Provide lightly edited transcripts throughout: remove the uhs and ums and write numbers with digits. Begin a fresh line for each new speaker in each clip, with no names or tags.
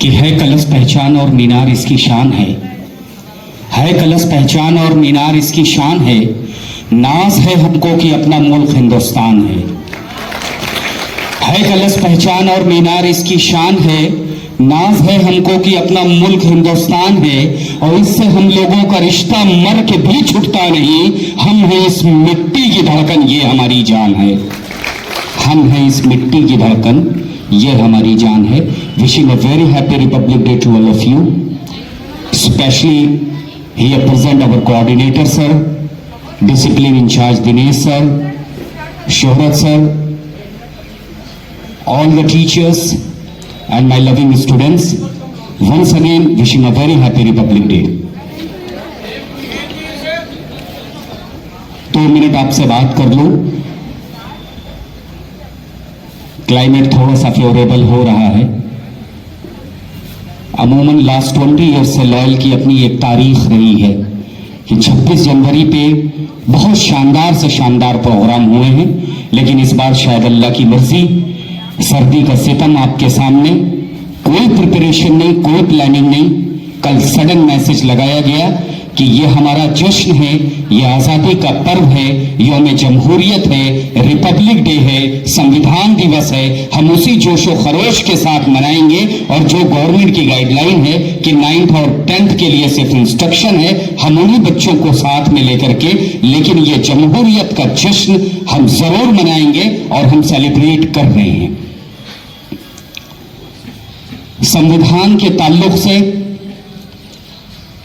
कि है कलश पहचान और मीनार इसकी शान है कलश पहचान और मीनार इसकी शान है। नाज है हमको कि अपना मुल्क हिंदुस्तान है कलश पहचान और मीनार इसकी शान है। नाज है हमको कि अपना मुल्क हिंदुस्तान है और इससे हम लोगों का रिश्ता मर के भी छूटता नहीं। हम हैं इस मिट्टी की धड़कन, ये हमारी जान है। हम हैं इस मिट्टी की धड़कन, ये हमारी जान है। Wishing a very happy Republic day to all of you, specially here present our coordinator sir, discipline in charge Dinesh sir, Shohrat sir, all the teachers and my loving students, once again wishing a very happy Republic Day. 2 minute आपसे बात कर लूं। Climate थोड़ा सा favourable हो रहा है। अमूमन लास्ट 20 ईयर से लॉयल की अपनी एक तारीख रही है कि 26 जनवरी पे बहुत शानदार से शानदार प्रोग्राम हुए हैं, लेकिन इस बार शायद अल्लाह की मर्जी, सर्दी का सितम आपके सामने, कोई प्रिपरेशन नहीं, कोई प्लानिंग नहीं। कल सडन मैसेज लगाया गया कि ये हमारा जश्न है, ये आजादी का पर्व है, यौम जमहूरियत है, रिपब्लिक डे है, संविधान दिवस है। हम उसी जोशो खरोश के साथ मनाएंगे और जो गवर्नमेंट की गाइडलाइन है कि 9th और 10th के लिए सिर्फ इंस्ट्रक्शन है, हम उन्हीं बच्चों को साथ में लेकर के, लेकिन ये जमहूरियत का जश्न हम जरूर मनाएंगे और हम सेलिब्रेट कर रहे हैं। संविधान के ताल्लुक से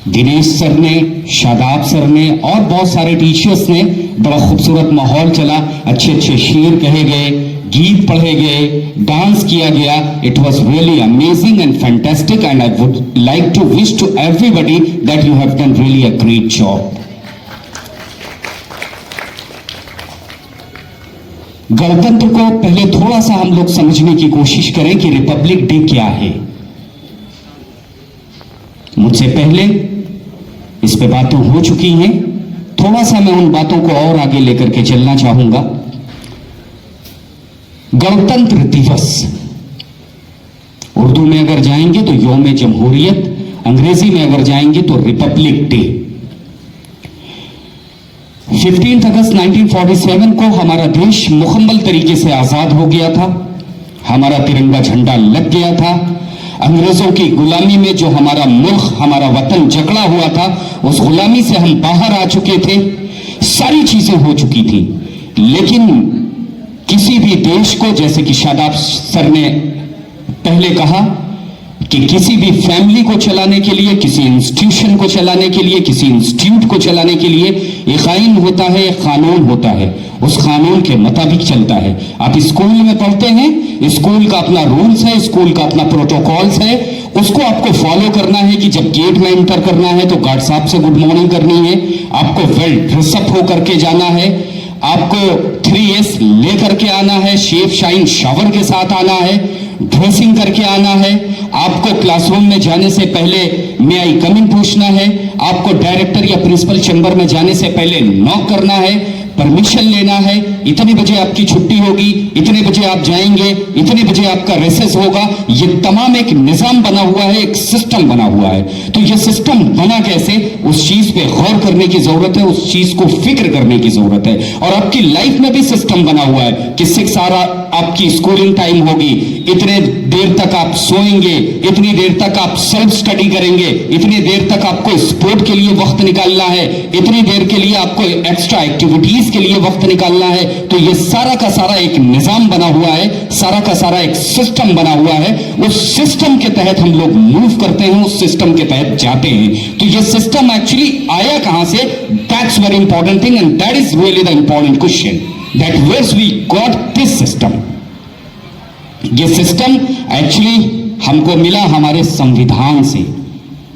दिनेश सर ने, शादाब सर ने और बहुत सारे टीचर्स ने बड़ा खूबसूरत माहौल चला, अच्छे अच्छे शेर कहे गए, गीत पढ़े गए, डांस किया गया। It was really amazing and fantastic and I would like to wish to everybody that you have done really a great job. गणतंत्र को पहले थोड़ा सा हम लोग समझने की कोशिश करें कि रिपब्लिक डे क्या है। मुझसे पहले इस पे बातें हो चुकी हैं, थोड़ा सा मैं उन बातों को और आगे लेकर के चलना चाहूंगा। गणतंत्र दिवस उर्दू में अगर जाएंगे तो यौम जमहूरियत, अंग्रेजी में अगर जाएंगे तो रिपब्लिक डे। 15 अगस्त 1947 को हमारा देश मुकम्मल तरीके से आजाद हो गया था। हमारा तिरंगा झंडा लग गया था। अंग्रेजों की गुलामी में जो हमारा मुल्क, हमारा वतन जकड़ा हुआ था, उस गुलामी से हम बाहर आ चुके थे। सारी चीजें हो चुकी थी, लेकिन किसी भी देश को, जैसे कि शादाब सर ने पहले कहा कि किसी भी फैमिली को चलाने के लिए, किसी इंस्टीट्यूशन को चलाने के लिए, किसी इंस्टीट्यूट को चलाने के लिए एक आइन होता है, एक कानून होता है, उस कानून के मुताबिक चलता है। आप स्कूल में पढ़ते हैं, स्कूल का अपना रूल्स है, स्कूल का अपना प्रोटोकॉल्स है, उसको आपको फॉलो करना है कि जब गेट में एंटर करना है तो गार्ड साहब से गुड मॉर्निंग करनी है, आपको वेल ड्रेसअप होकर के जाना है, आपको 3S लेकर के आना है, शेव शाइन शावर के साथ आना है, ड्रेसिंग करके आना है, आपको क्लासरूम में जाने से पहले मे आई कम इन पूछना है, आपको डायरेक्टर या प्रिंसिपल चैम्बर में जाने से पहले नॉक करना है, परमिशन लेना है, इतने बजे आपकी छुट्टी होगी, इतने बजे आप जाएंगे, इतने बजे आपका रेसेस होगा। ये तमाम एक निजाम बना हुआ है, एक सिस्टम बना हुआ है। तो ये सिस्टम बना कैसे, उस चीज पे गौर करने की जरूरत है, उस चीज को फिक्र करने की जरूरत है। और आपकी लाइफ में भी सिस्टम बना हुआ है कि 6 आवर आपकी स्कूलिंग टाइम होगी, इतने देर तक आप सोएंगे, इतनी देर तक आप सेल्फ स्टडी करेंगे, इतनी देर तक आपको स्पोर्ट के लिए वक्त निकालना है, इतनी देर के लिए आपको एक्स्ट्रा एक्टिविटीज के लिए वक्त निकालना है। तो ये सारा का सारा एक निजाम बना हुआ है, सारा का सारा एक सिस्टम बना हुआ है। उस सिस्टम के तहत हम लोग मूव करते हैं, उस सिस्टम के तहत जाते हैं। तो ये सिस्टम एक्चुअली आया कहां से, that's very important thing and that is really the important question, that where we got this system. ये सिस्टम एक्चुअली हमको मिला हमारे संविधान से,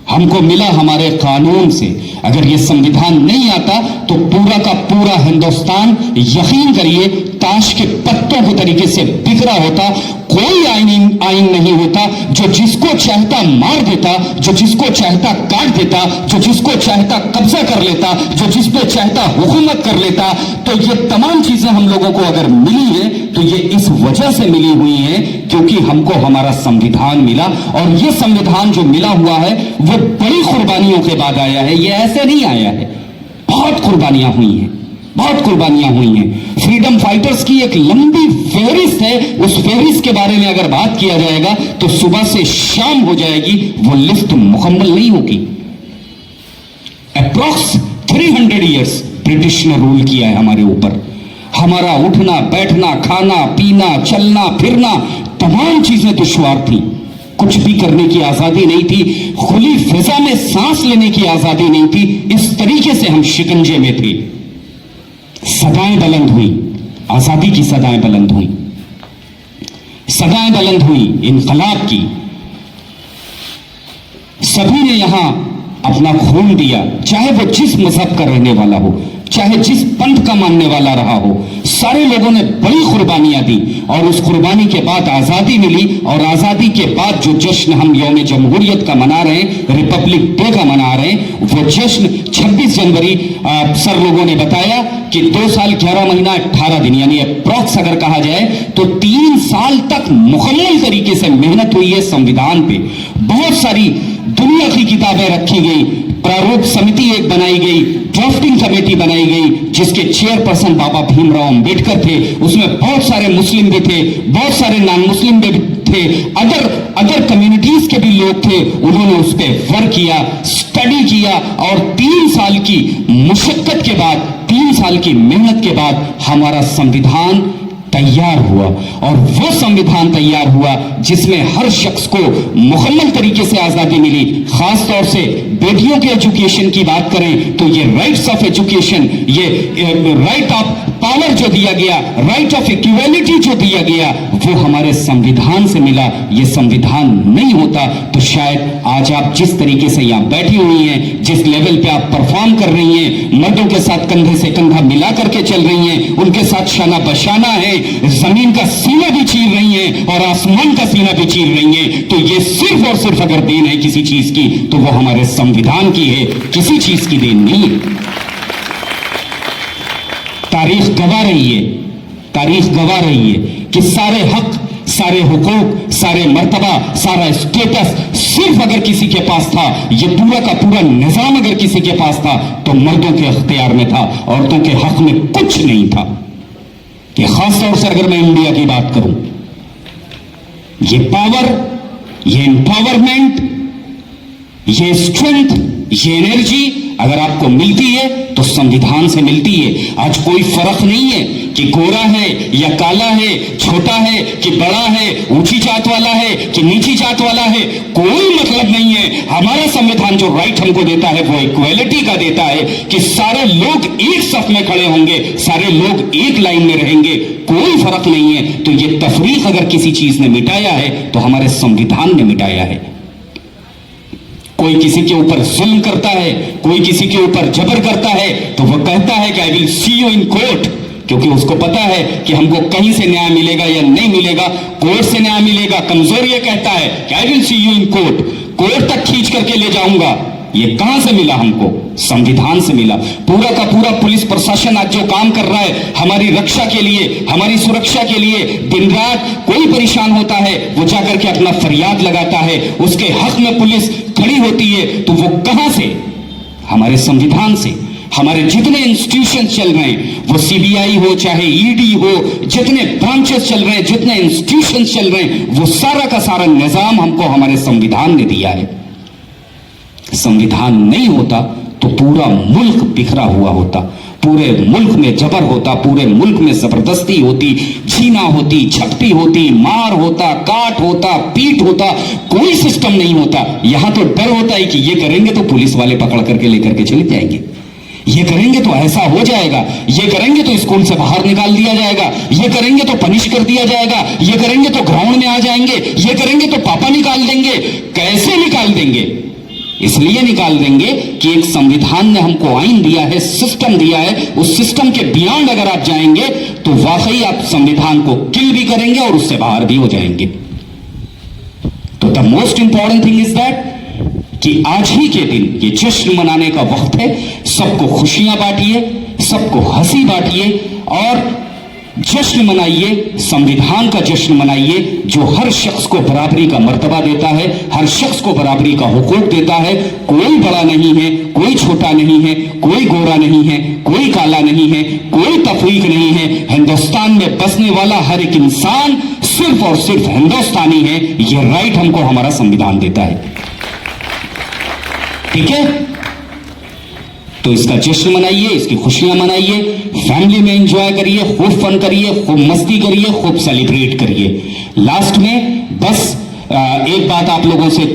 हमको मिला हमारे कानून से। अगर ये संविधान नहीं आता तो पूरा का पूरा हिंदुस्तान, यकीन करिए, ताश के पत्तों के तरीके से बिखरा होता, कोई आइन नहीं होता जो जिसको चाहता मार देता, जो जिसको चाहता काट देता, जो जिसको चाहता कब्जा कर लेता, जो जिस पे चाहता हुकूमत कर लेता। तो ये तमाम चीजें हम लोगों को अगर मिली है तो ये इस वजह से मिली हुई है क्योंकि हमको हमारा संविधान मिला, और ये संविधान जो मिला हुआ है वो बड़ी कुर्बानियों के बाद आया है, ये ऐसे नहीं आया है। बहुत कुर्बानियां हुई हैं, बहुत कुर्बानियां हुई हैं। फ्रीडम फाइटर्स की एक लंबी फेहरिस्त है, उस फेहरिस्त के बारे में अगर बात किया जाएगा तो सुबह से शाम हो जाएगी, वो लिस्ट मुकम्मल नहीं होगी। अप्रॉक्स 300 ईयर्स ब्रिटिश ने रूल किया है हमारे ऊपर। हमारा उठना बैठना, खाना पीना, चलना फिरना, तमाम चीजें दुश्वार थी। कुछ भी करने की आजादी नहीं थी, खुली फिजा में सांस लेने की आजादी नहीं थी। इस तरीके से हम शिकंजे में थे। सदाएं बुलंद हुई, आजादी की सदाएं बुलंद हुई, सदाएं बुलंद हुई इनकलाब की। सभी ने यहां अपना खून दिया, चाहे वो जिस मजहब का रहने वाला हो, चाहे जिस पंथ का मानने वाला रहा हो, सारे लोगों ने बड़ी कुर्बानियां दी। और उस कुर्बानी के बाद आजादी मिली, और आजादी के बाद जो जश्न हम यौम जमहूरियत का मना रहे हैं, रिपब्लिक डे का मना रहे हैं, वो जश्न 26 जनवरी सर लोगों ने बताया कि 2 साल 11 महीना 18 दिन, यानी अप्रॉक्स अगर कहा जाए तो 3 साल तक मुकम्मल तरीके से मेहनत हुई है संविधान पे। बहुत सारी दुनिया की किताबें रखी गई, प्रारूप समिति एक बनाई गई, ड्राफ्टिंग कमेटी बनाई गई जिसके चेयरपर्सन बाबा भीमराव अंबेडकर थे। उसमें बहुत सारे मुस्लिम भी थे, बहुत सारे नॉन मुस्लिम भी थे, अदर कम्युनिटीज के भी लोग थे। उन्होंने उस पर वर्क किया, स्टडी किया, और 3 साल की मुशक्कत के बाद, 3 साल की मेहनत के बाद हमारा संविधान तैयार हुआ। और वो संविधान तैयार हुआ जिसमें हर शख्स को मुकम्मल तरीके से आजादी मिली। खास तौर से बेटियों के एजुकेशन की बात करें तो ये राइट्स ऑफ एजुकेशन, ये राइट ऑफ पावर जो दिया गया, राइट ऑफ इक्वालिटी जो दिया गया, वो हमारे संविधान से मिला। ये संविधान नहीं होता तो शायद आज आप जिस तरीके से यहां बैठी हुई हैं, जिस लेवल पे आप परफॉर्म कर रही हैं, मर्दों के साथ कंधे से कंधा मिला करके चल रही हैं, उनके साथ शाना बशाना है, जमीन का सीना भी चीर रही हैं और आसमान का सीना भी चीर रही हैं, तो ये सिर्फ और सिर्फ अगर देन है किसी चीज की तो वो हमारे संविधान की है, किसी चीज की देन नहीं है। तारीख गवाह रही है, तारीख गवाह रही है कि सारे हक, सारे हुकूक, सारे मर्तबा, सारा स्टेटस सिर्फ अगर किसी के पास था, ये पूरा का पूरा निजाम अगर किसी के पास था तो मर्दों के अख्तियार में था, औरतों के हक में कुछ नहीं था। ये खास तौर से अगर मैं इंडिया की बात करूं, ये पावर, ये एम्पावरमेंट, ये स्ट्रेंथ, ये एनर्जी अगर आपको मिलती है तो संविधान से मिलती है। आज कोई फर्क नहीं है कि गोरा है या काला है, छोटा है कि बड़ा है, ऊंची जात वाला है कि नीची जात वाला है, कोई मतलब नहीं है। हमारा संविधान जो राइट हमको देता है वो इक्वालिटी का देता है कि सारे लोग एक सफ में खड़े होंगे, सारे लोग एक लाइन में रहेंगे, कोई फर्क नहीं है। तो ये तफरीक अगर किसी चीज ने मिटाया है तो हमारे संविधान ने मिटाया है। कोई किसी के ऊपर जुल्म करता है, कोई किसी के ऊपर जबर करता है तो वो कहता है कि I will see you in court, क्योंकि उसको पता है कि हमको कहीं से न्याय मिलेगा या नहीं मिलेगा, कोर्ट से न्याय मिलेगा। कमजोर ये कहता है कि I will see you in court, court तक खींच करके ले जाऊंगा। ये कहां से मिला हमको? संविधान से मिला। पूरा का पूरा पुलिस प्रशासन आज जो काम कर रहा है हमारी रक्षा के लिए, हमारी सुरक्षा के लिए, दिन रात कोई परेशान होता है वो जाकर के अपना फरियाद लगाता है, उसके हक में पुलिस खड़ी होती है, तो वो कहां से? हमारे संविधान से। हमारे जितने इंस्टीट्यूशंस चल रहे हैं, वो सीबीआई हो चाहे ईडी हो, जितने ब्रांचेस चल रहे हैं, जितने इंस्टीट्यूशंस चल रहे हैं, वो सारा का सारा निजाम हमको हमारे संविधान ने दिया है। संविधान नहीं होता तो पूरा मुल्क बिखरा हुआ होता, पूरे मुल्क में जबर होता, पूरे मुल्क में जबरदस्ती होती, छीना होती, झपटी होती, मार होता, काट होता, पीट होता, कोई सिस्टम नहीं होता। यहां तो डर होता है कि ये करेंगे तो पुलिस वाले पकड़ करके लेकर के चले जाएंगे, ये करेंगे तो ऐसा हो जाएगा, ये करेंगे तो स्कूल से बाहर निकाल दिया जाएगा, ये करेंगे तो पनिश कर दिया जाएगा, ये करेंगे तो ग्राउंड में आ जाएंगे, ये करेंगे तो पापा निकाल देंगे। कैसे निकाल देंगे? इसलिए निकाल देंगे कि एक संविधान ने हमको आइन दिया है, सिस्टम दिया है, उस सिस्टम के बियॉन्ड अगर आप जाएंगे तो वाकई आप संविधान को किल भी करेंगे और उससे बाहर भी हो जाएंगे। तो the most important thing is that कि आज ही के दिन ये जश्न मनाने का वक्त है। सबको खुशियां बांटिए, सबको हंसी बांटिए और जश्न मनाइए, संविधान का जश्न मनाइए जो हर शख्स को बराबरी का मर्तबा देता है, हर शख्स को बराबरी का हुकूक देता है। कोई बड़ा नहीं है, कोई छोटा नहीं है, कोई गोरा नहीं है, कोई काला नहीं है, कोई तफरीक नहीं है। हिंदुस्तान में बसने वाला हर एक इंसान सिर्फ और सिर्फ हिंदुस्तानी है। यह राइट हमको हमारा संविधान देता है। ठीक है, तो इसका जश्न मनाइए, इसकी खुशियां मनाइए, फैमिली में एंजॉय करिए, खूब फन करिए, खूब मस्ती करिए, खूब सेलिब्रेट करिए। लास्ट में बस एक बात आप लोगों से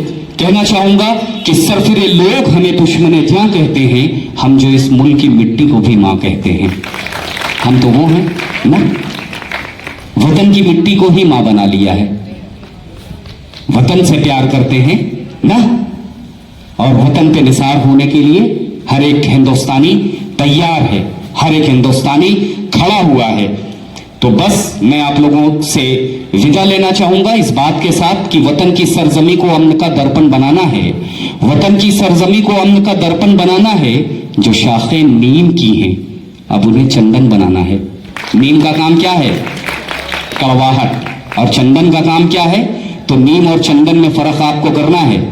कहना चाहूंगा कि सरफिरे लोग हमें दुश्मने क्या कहते हैं, हम जो इस मुल्क की मिट्टी को भी मां कहते हैं। हम तो वो हैं ना, वतन की मिट्टी को ही मां बना लिया है, वतन से प्यार करते हैं ना, और वतन पे निसार होने के लिए हर एक हिंदुस्तानी तैयार है, हर एक हिंदुस्तानी खड़ा हुआ है। तो बस मैं आप लोगों से विदा लेना चाहूंगा इस बात के साथ कि वतन की सरजमी को अमन का दर्पण बनाना है, वतन की सरजमी को अमन का दर्पण बनाना है। जो शाखें नीम की हैं अब उन्हें चंदन बनाना है। नीम का काम क्या है? कड़वाहट। और चंदन का काम क्या है? तो नीम और चंदन में फर्क आपको करना है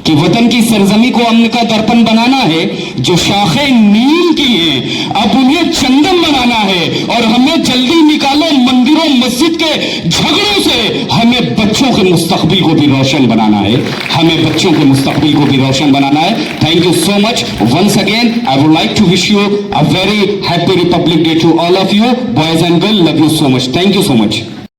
कि वतन की सरजमी को अमन का दर्पण बनाना है। जो शाखें नीम की हैं अब उन्हें चंदन बनाना है। और हमें जल्दी निकालो मंदिरों मस्जिद के झगड़ों से, हमें बच्चों के मुस्तकबिल को भी रोशन बनाना है, हमें बच्चों के मुस्तकबिल को भी रोशन बनाना है। Thank you so much once again. I would like to wish you a very happy Republic day to all of you, boys and girl. Love you so much. Thank you so much.